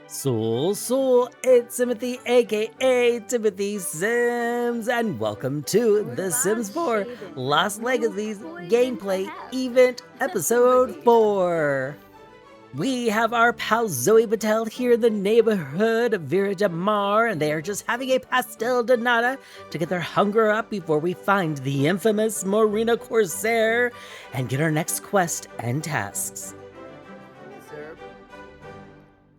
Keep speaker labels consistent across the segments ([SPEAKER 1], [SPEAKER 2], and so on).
[SPEAKER 1] ItsSimothee, aka Timothy Sims, and welcome to The Sims 4 Lost Legacies Gameplay Event Episode 4. We have our pal Zoe Patel here in the neighborhood of Vira Damar, and they are just having a pastel de nata to get their hunger up before we find the infamous Marina Corsair and get our next quest and tasks.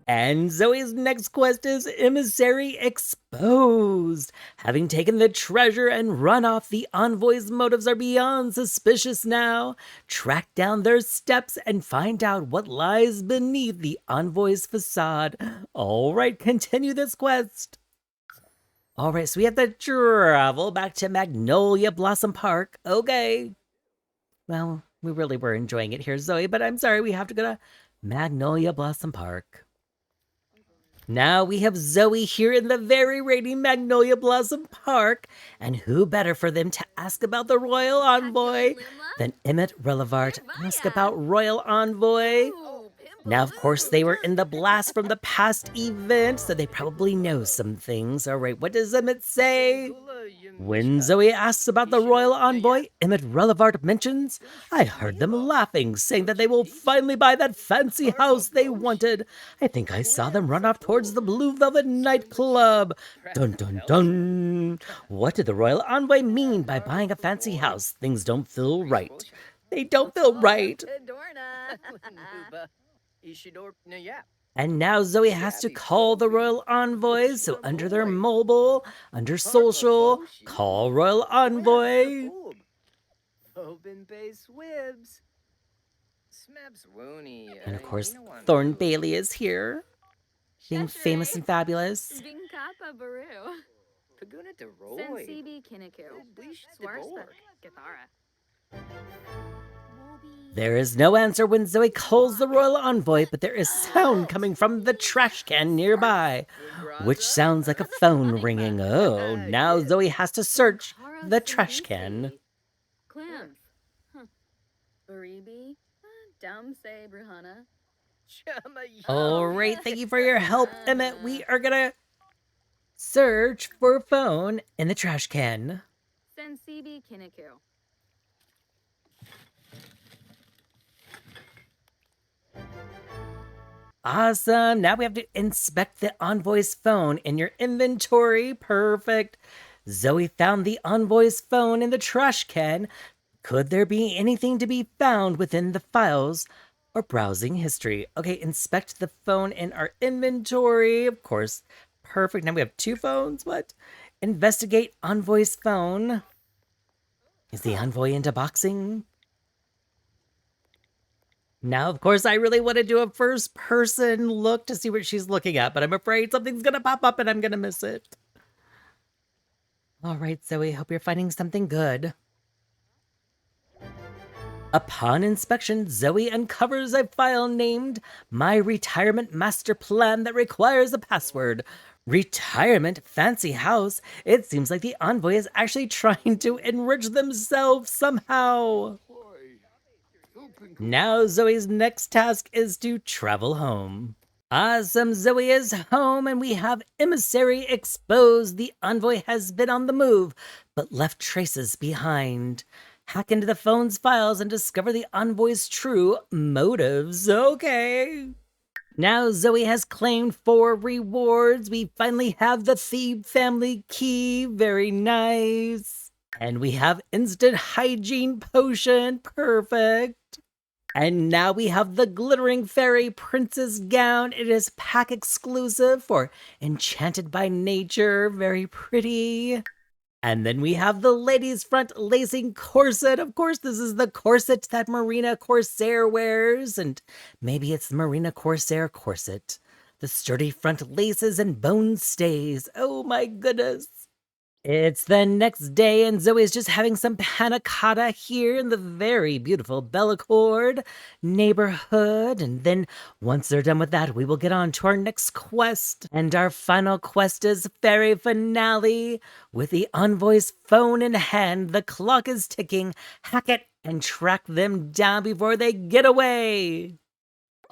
[SPEAKER 1] And Zoe's next quest is Emissary Exposed. Having taken the treasure and run off, the envoy's motives are beyond suspicious now. Track down their steps and find out what lies beneath the envoy's facade. Alright, continue this quest. Alright, so we have to travel back to Magnolia Blossom Park. Okay. Well, we really were enjoying it here, Zoe, but I'm sorry, we have to go to Magnolia Blossom Park. Now we have Zoe here in the very rainy Magnolia Blossom Park, and who better for them to ask about the Royal Envoy than Emmett Relevart ask about Royal Envoy? Now, of course, they were in the blast from the past event, so they probably know some things. All right, what does Emmett say? When Zoe asks about the Royal Envoy, Emmett Relevart mentions, I heard them laughing, saying that they will finally buy that fancy house they wanted. I think I saw them run off towards the Blue Velvet nightclub. Dun dun dun. What did the Royal Envoy mean by buying a fancy house? Things don't feel right. They don't feel right. And now Zoe has to call the Royal Envoy, so under their mobile, under social, call Royal Envoy. And of course, Thorn Bailey is here, being famous and fabulous. There is no answer when Zoe calls the Royal Envoy, but there is sound coming from the trash can nearby, which sounds like a phone ringing. Oh, now Zoe has to search the trash can. Alright, thank you for your help, Emmett. We are gonna search for a phone in the trash can. Awesome. Now we have to inspect the envoy's phone in your inventory. Perfect. Zoe found the envoy's phone in the trash can. Could there be anything to be found within the files or browsing history? Okay, inspect the phone in our inventory. Of course. Perfect. Now we have two phones. What? Investigate envoy's phone. Is the envoy into boxing? Now, of course, I really want to do a first-person look to see what she's looking at, but I'm afraid something's going to pop up and I'm going to miss it. All right, Zoe, hope you're finding something good. Upon inspection, Zoe uncovers a file named My Retirement Master Plan that requires a password. Retirement? Fancy house? It seems like the envoy is actually trying to enrich themselves somehow. Now Zoe's next task is to travel home. Awesome, Zoe is home and we have Emissary Exposed. The envoy has been on the move, but left traces behind. Hack into the phone's files and discover the envoy's true motives. Okay. Now Zoe has claimed 4 rewards. We finally have the Thebe family key. Very nice. And we have instant hygiene potion. Perfect. And now we have the Glittering Fairy Princess Gown. It is pack exclusive for Enchanted by Nature. Very pretty. And then we have the Ladies Front Lacing Corset. Of course, this is the corset that Marina Corsair wears. And maybe it's the Marina Corsair corset. The sturdy front laces and bone stays. Oh my goodness. It's the next day, and Zoe's just having some panna cotta here in the very beautiful Bellacord neighborhood. And then once they're done with that, we will get on to our next quest. And our final quest is Fairy Finale. With the envoy's phone in hand, the clock is ticking. Hack it and track them down before they get away.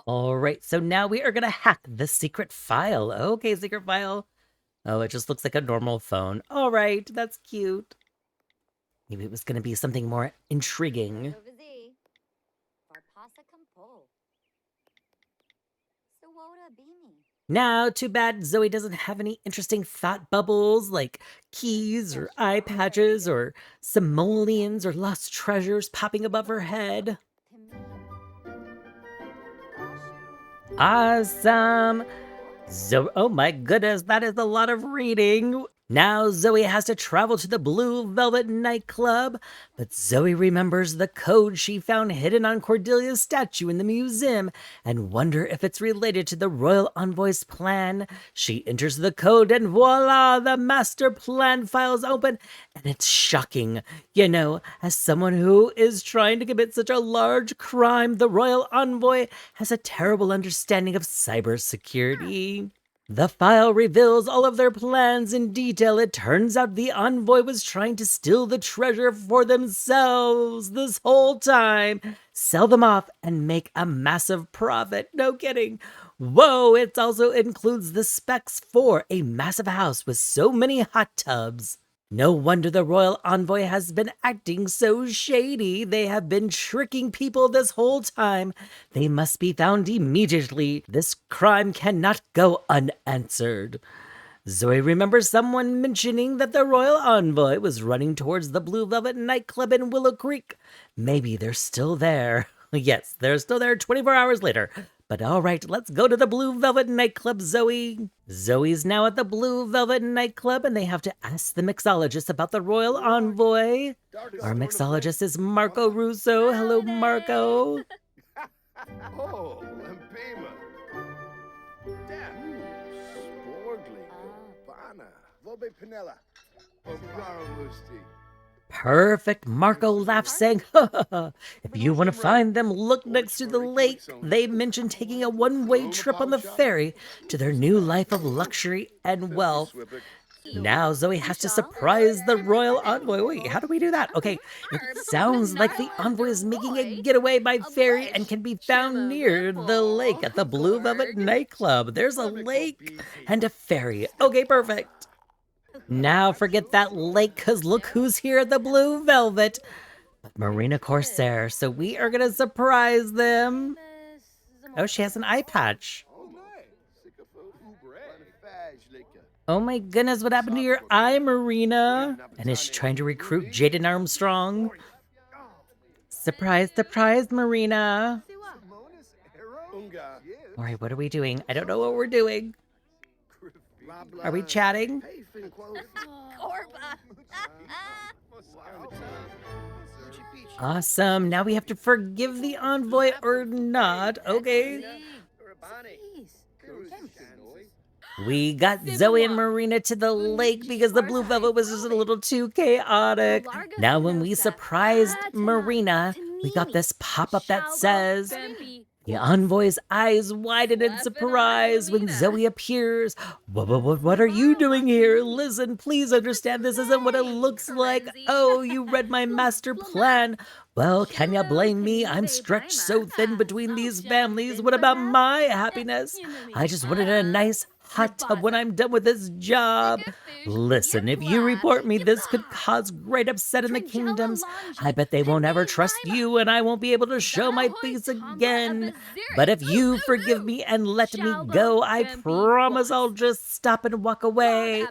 [SPEAKER 1] All right, so now we are gonna hack the secret file. Okay, secret file. Oh, it just looks like a normal phone. All right, that's cute. Maybe it was gonna be something more intriguing. Now, too bad Zoe doesn't have any interesting thought bubbles like keys or eye patches or simoleons or lost treasures popping above her head. Awesome! Zoe, oh my goodness, that is a lot of reading. Now Zoe has to travel to the Blue Velvet nightclub, but Zoe remembers the code she found hidden on Cordelia's statue in the museum and wonder if it's related to the royal envoy's plan. She enters the code and voila, the master plan file's open, and it's shocking. You know, as someone who is trying to commit such a large crime, the royal envoy has a terrible understanding of cybersecurity. The file reveals all of their plans in detail. It turns out the envoy was trying to steal the treasure for themselves this whole time, sell them off, and make a massive profit. No kidding. Whoa, it also includes the specs for a massive house with so many hot tubs. No wonder the royal envoy has been acting so shady. They have been tricking people this whole time. They must be found immediately. This crime cannot go unanswered. Zoe remembers someone mentioning that the royal envoy was running towards the Blue Velvet nightclub in Willow Creek. Maybe they're still there. Yes, they're still there 24 hours later. But all right, let's go to the Blue Velvet nightclub, Zoe. Zoe's now at the Blue Velvet nightclub, and they have to ask the mixologist about the royal envoy. Our mixologist is Marco Russo. Hello, Marco.
[SPEAKER 2] Oh, Lampema. Damn. Sporgli. Pana. Vobe Pinella. Obramusti.
[SPEAKER 1] Perfect. Marco laughs, saying, if you want to find them, look next to the lake. They mentioned taking a one-way trip on the ferry to their new life of luxury and wealth. Now Zoe has to surprise the royal envoy. Wait, how do we do that? Okay, it sounds like the envoy is making a getaway by ferry and can be found near the lake at the Blue Velvet nightclub. There's a lake and a ferry. Okay, perfect. Now forget that lake, because look who's here at the Blue Velvet. Marina Corsair, so we are going to surprise them. Oh, she has an eye patch. Oh my goodness, what happened to your eye, Marina? And is she trying to recruit Jaden Armstrong? Surprise, surprise, Marina. All right, what are we doing? I don't know what we're doing. Are we chatting? Awesome. Now we have to forgive the envoy or not. Okay. We got Zoe and Marina to the lake because the Blue Velvet was just a little too chaotic. Now when we surprised Marina, we got this pop-up that says, the envoy's eyes widen in surprise when Zoe appears. What are you doing here? Listen, please understand this isn't what it looks like. Oh, you read my master plan. Well, can ya blame me? I'm stretched so thin between these families. What about my happiness? I just wanted a nice hot tub when I'm done with this job. Listen, if you report me, this could cause great upset in the kingdoms. I bet they won't ever trust you, and I won't be able to show my face again. But if you forgive me and let me go, I promise I'll just stop and walk away.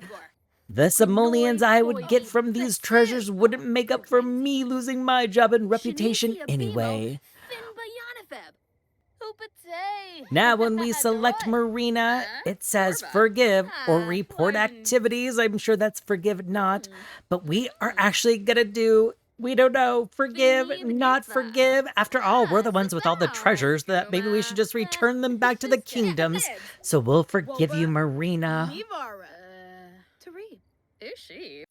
[SPEAKER 1] The simoleons I would get from these treasures wouldn't make up for me losing my job and reputation anyway. Now when we select Marina, it says forgive or report activities. I'm sure that's forgive not, but we are actually gonna do, we don't know, forgive, not forgive. After all, we're the ones with all the treasures that maybe we should just return them back to the kingdoms. So we'll forgive you, Marina.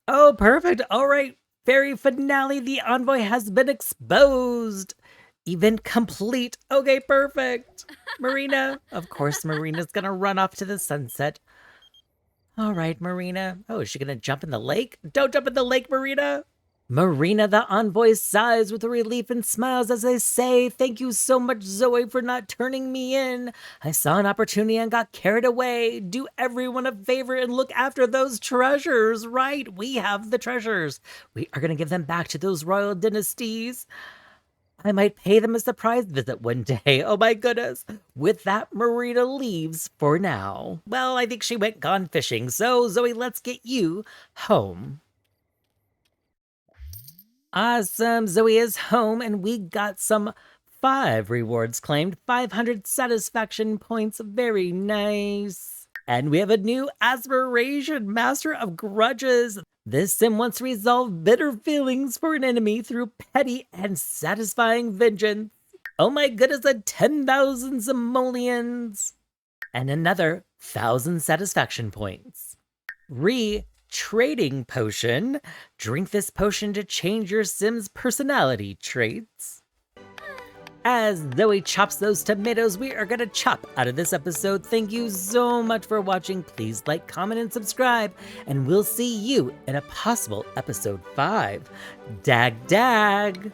[SPEAKER 1] Oh, perfect. All right. Fairy finale. The envoy has been exposed. Event complete. Okay, perfect. Marina. Of course, Marina's going to run off to the sunset. All right, Marina. Oh, is she going to jump in the lake? Don't jump in the lake, Marina. Marina the envoy sighs with relief and smiles as they say, "Thank you so much, Zoe, for not turning me in. I saw an opportunity and got carried away. Do everyone a favor and look after those treasures." Right, we have the treasures. We are going to give them back to those royal dynasties. I might pay them a surprise visit one day. Oh my goodness. With that, Marina leaves for now. Well, I think she went gone fishing. So, Zoe, let's get you home. Awesome. Zoe is home, and we got some 5 rewards claimed, 500 satisfaction points. Very nice. And we have a new aspiration, Master of Grudges. This sim wants to resolve bitter feelings for an enemy through petty and satisfying vengeance. Oh my goodness, a 10,000 simoleons. And another 1,000 satisfaction points. Trading potion. Drink this potion to change your sim's personality traits. As Zoe chops those tomatoes, we are gonna chop out of this episode. Thank you so much for watching. Please like, comment, and subscribe, and we'll see you in a possible episode 5. Dag dag!